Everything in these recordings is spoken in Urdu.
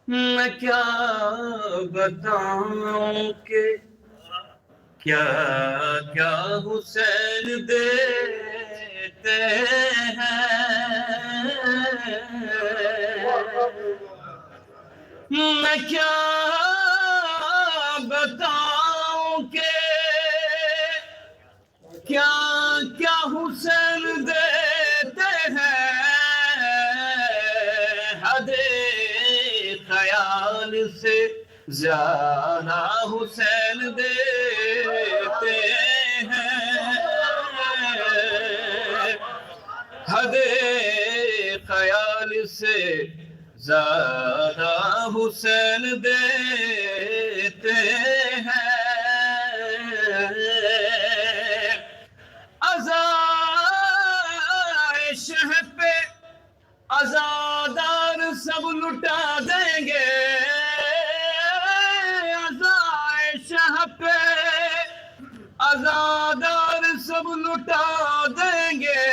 میں کیا بتاؤں کہ کیا کیا حسین دیتے ہیں، میں کیا بتاؤں کہ کیا کیا حسین دیتے ہیں، حد خیال سے زیادہ حسین دیتے ہیں، حد خیال سے زیادہ حسین دیتے ہیں، عزائش پہ عزادار سب لٹا دیں گے، عزائش پہ عزادار سب لٹا دیں گے،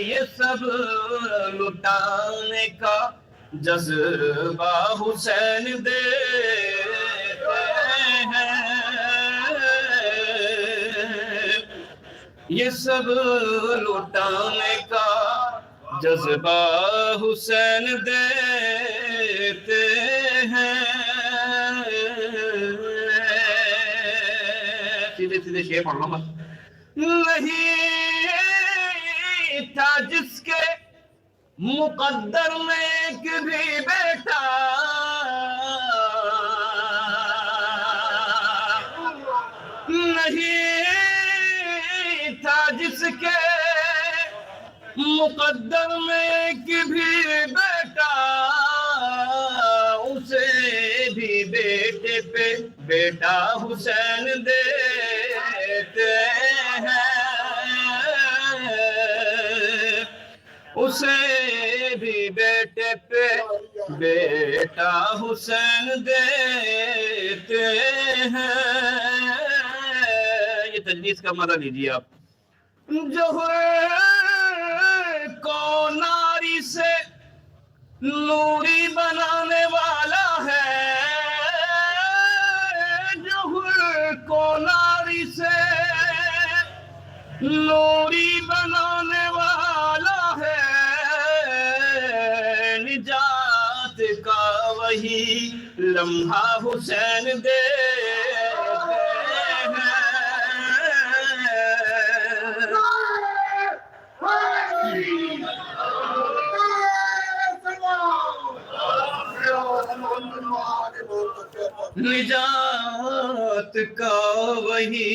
یہ سب لٹانے کا جذبہ حسین دیتے ہیں، یہ سب لٹانے کا جذبہ حسین دیتے ہیں۔ سیدھے سیدھے شعر پڑھ لو بس۔ نہیں تھا جس کے مقدر میں ایک بھی بیٹا، نہیں تھا جس کے مقدر میں ایک بھی بیٹا، اسے بھی بیٹے پہ بیٹا حسین دیتے ہیں، اسے بھی بیٹے پہ بیٹا حسین دیتے ہیں۔ یہ تجلیس کا مزہ لیجیے آپ۔ جوہر کو ناری سے نوری بنانے والا ہے، جوہر کو ناری سے نوری بنانے والا ہے، نجات کا وہی لمحہ حسین دیتے ہیں، نجات کا وہی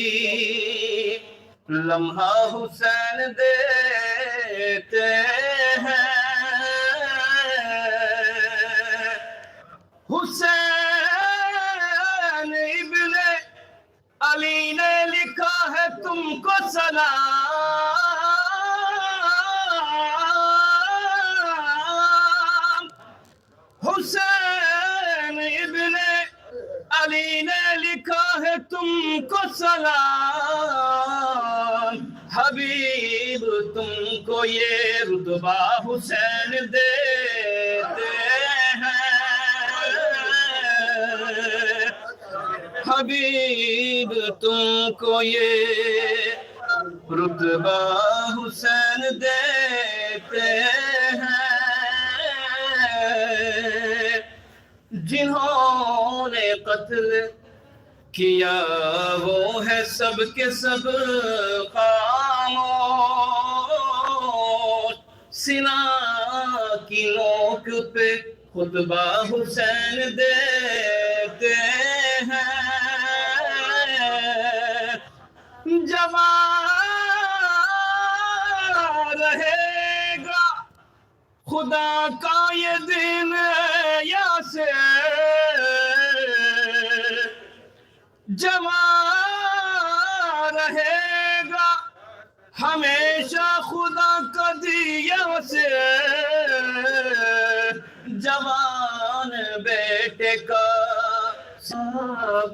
لمحہ حسین دیتے ہیں، حسین ابن علی نے لکھا ہے تم کو سلام، حسین ابن علی نے لکھا ہے تم کو سلام، حبیب تم کو یہ رتبہ حسین دیتے ہیں، حبیب تم کو یہ رتبہ حسین دیتے ہیں، جنہوں نے قتل کیا وہ ہے سب کے سب خاموش، سنا کی نوک پہ خطبہ حسین دیتے ہیں، جوان رہے گا خدا کا یہ دن یاسر، جوان رہے گا ہمیشہ خدا کا دیا سے، جوان بیٹے کا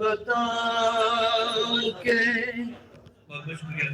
بتاؤں کے۔ بہت بہت شکریہ۔